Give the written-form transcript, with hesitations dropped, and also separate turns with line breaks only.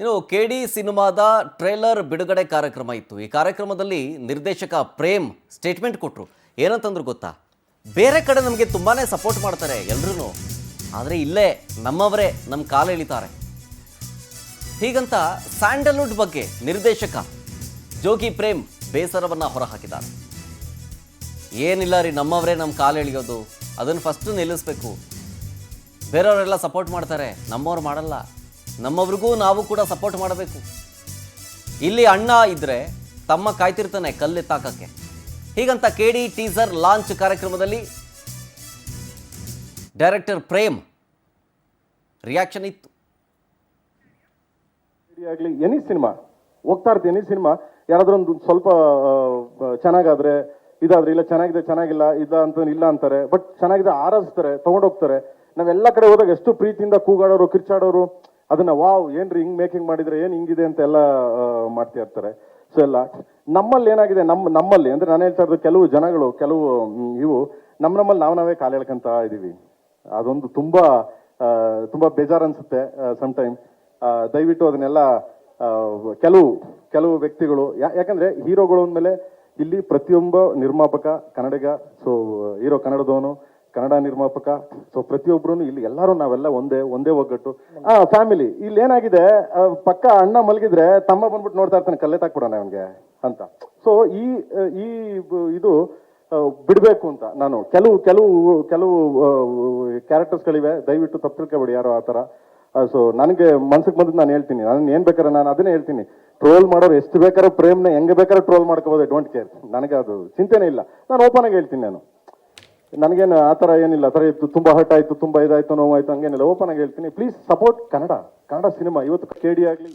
ಇನ್ನು ಕೆಡಿ ಸಿನಿಮಾದ ಟ್ರೇಲರ್ ಬಿಡುಗಡೆ ಕಾರ್ಯಕ್ರಮ ಇತ್ತು. ಈ ಕಾರ್ಯಕ್ರಮದಲ್ಲಿ ನಿರ್ದೇಶಕ ಪ್ರೇಮ್ ಸ್ಟೇಟ್ಮೆಂಟ್ ಕೊಟ್ಟರು. ಏನಂತಂದ್ರು ಗೊತ್ತಾ? ಬೇರೆ ಕಡೆ ನಮಗೆ ತುಂಬಾನೇ ಸಪೋರ್ಟ್ ಮಾಡ್ತಾರೆ ಎಲ್ಲರೂ, ಆದರೆ ಇಲ್ಲೇ ನಮ್ಮವರೇ ನಮ್ಮ ಕಾಲು ಎಳಿತಾರೆ. ಹೀಗಂತ ಸ್ಯಾಂಡಲ್ವುಡ್ ಬಗ್ಗೆ ನಿರ್ದೇಶಕ ಜೋಗಿ ಪ್ರೇಮ್ ಬೇಸರವನ್ನು ಹೊರಹಾಕಿದ್ದಾರೆ. ಏನಿಲ್ಲ ರೀ, ನಮ್ಮವರೇ ನಮ್ಮ ಕಾಲು ಎಳೆಯೋದು, ಅದನ್ನು ಫಸ್ಟು ನಿಲ್ಲಿಸಬೇಕು. ಬೇರೆಯವರೆಲ್ಲ ಸಪೋರ್ಟ್ ಮಾಡ್ತಾರೆ, ನಮ್ಮವ್ರು ಮಾಡಲ್ಲ. ನಮ್ಮವ್ರಿಗೂ ನಾವು ಕೂಡ ಸಪೋರ್ಟ್ ಮಾಡಬೇಕು. ಇಲ್ಲಿ ಅಣ್ಣ ಇದ್ರೆ ತಮ್ಮ ಕಾಯ್ತಿರ್ತಾನೆ ಕಲ್ಲೆತ್ತಾಕಕ್ಕೆ. ಹೀಗಂತ ಕೆಡಿ ಟೀಸರ್ ಲಾಂಚ್ ಕಾರ್ಯಕ್ರಮದಲ್ಲಿ ಡೈರೆಕ್ಟರ್ ಪ್ರೇಮ್ ರಿಯಾಕ್ಷನ್ ಇತ್ತು.
ಆಗಲಿ ಎನಿ ಸಿನಿಮಾ ಹೋಗ್ತಾ ಇರ್ತೀನಿ, ಎನಿ ಸಿನಿಮಾ ಯಾರಾದ್ರೂ ಒಂದು ಸ್ವಲ್ಪ ಚೆನ್ನಾಗಾದ್ರೆ ಇದಾದ್ರೆ, ಇಲ್ಲ ಚೆನ್ನಾಗಿದೆ ಚೆನ್ನಾಗಿಲ್ಲ ಇಲ್ಲ ಅಂತ ಇಲ್ಲ ಅಂತಾರೆ, ಬಟ್ ಚೆನ್ನಾಗಿದೆ ಆರಿಸ್ತಾರೆ, ತಗೊಂಡೋಗ್ತಾರೆ. ನಾವೆಲ್ಲ ಕಡೆ ಹೋದಾಗ ಎಷ್ಟು ಪ್ರೀತಿಯಿಂದ ಕೂಗಾಡೋರು ಕಿರ್ಚಾಡೋರು ಅದನ್ನ ವಾವ್ ಏನ್ರಿ ಹಿಂಗ್ ಮೇಕಿಂಗ್ ಮಾಡಿದ್ರೆ ಏನ್ ಹಿಂಗಿದೆ ಅಂತ ಎಲ್ಲ ಮಾಡ್ತಾ ಇರ್ತಾರೆ. ಸೊ ಎಲ್ಲ ನಮ್ಮಲ್ಲಿ ಏನಾಗಿದೆ, ನಮ್ಮಲ್ಲಿ ಅಂದ್ರೆ ನಾನು ಹೇಳ್ತಾ ಇರೋದು ಕೆಲವು ಜನಗಳು, ಕೆಲವು ಇವು ನಮ್ಮಲ್ಲಿ ನಾವೇ ಕಾಲು ಎಳ್ಕೊಂತ ಇದೀವಿ. ಅದೊಂದು ತುಂಬಾ ತುಂಬಾ ಬೇಜಾರ್ ಅನ್ಸುತ್ತೆ ಸಮ್ಟೈಮ್. ದಯವಿಟ್ಟು ಅದನ್ನೆಲ್ಲ ಕೆಲವು ವ್ಯಕ್ತಿಗಳು, ಯಾಕಂದ್ರೆ ಹೀರೋಗಳು ಅಂದ್ಮೇಲೆ ಇಲ್ಲಿ ಪ್ರತಿಯೊಬ್ಬ ನಿರ್ಮಾಪಕ ಕನ್ನಡಿಗ, ಸೊ ಹೀರೋ ಕನ್ನಡದವನು, ಕನ್ನಡ ನಿರ್ಮಾಪಕ, ಸೊ ಪ್ರತಿಯೊಬ್ರು ಇಲ್ಲಿ ಎಲ್ಲರೂ ನಾವೆಲ್ಲ ಒಂದೇ ಒಗ್ಗಟ್ಟು ಫ್ಯಾಮಿಲಿ. ಇಲ್ಲಿ ಏನಾಗಿದೆ, ಪಕ್ಕ ಅಣ್ಣ ಮಲಗಿದ್ರೆ ತಮ್ಮ ಬಂದ್ಬಿಟ್ಟು ನೋಡ್ತಾ ಇರ್ತಾನೆ, ಕಲ್ಲೆತ್ತಾಕ್ಬಿಡೋಣ ಅವನ್ಗೆ ಅಂತ. ಸೊ ಈ ಇದು ಬಿಡ್ಬೇಕು ಅಂತ ನಾನು ಕೆಲವು ಕ್ಯಾರೆಕ್ಟರ್ಸ್ಗಳಿವೆ, ದಯವಿಟ್ಟು ತಪ್ಪು ತಿಳ್ಕೊಬೇಡಿ ಯಾರು ಆ ಥರ. ಸೊ ನನಗೆ ಮನ್ಸಿಗೆ ಬಂದದ್ದು ನಾನು ಹೇಳ್ತೀನಿ, ನಾನು ಏನ್ ಬೇಕಾದ್ರೆ ನಾನು ಅದನ್ನೇ ಹೇಳ್ತೀನಿ. ಟ್ರೋಲ್ ಮಾಡೋರು ಎಷ್ಟು ಬೇಕಾದ್ರೂ ಪ್ರೇಮ್ನ ಹೆಂಗೆ ಬೇಕಾದ್ರೆ ಟ್ರೋಲ್ ಮಾಡ್ಕೋಬೋದು, ಡೋಂಟ್ ಕೇರ್, ನನಗೆ ಅದು ಚಿಂತೆನೇ ಇಲ್ಲ. ನಾನು ಓಪನ್ ಆಗಿ ಹೇಳ್ತೀನಿ, ನನಗೇನು ಆ ಥರ ಏನಿಲ್ಲ. ಆ ಥರ ಇತ್ತು, ತುಂಬಾ ಹರ್ಟ್ ಆಯ್ತು, ತುಂಬಾ ಇದಾಯ್ತು, ನೋವಾಯ್ತು, ಹಂಗೇನಿಲ್ಲ. ಓಪನ್ ಆಗಿ ಹೇಳ್ತೀನಿ, ಪ್ಲೀಸ್ ಸಪೋರ್ಟ್ ಕನ್ನಡ ಸಿನಿಮಾ. ಇವತ್ತು ಕೆಡಿ ಆಗಲಿ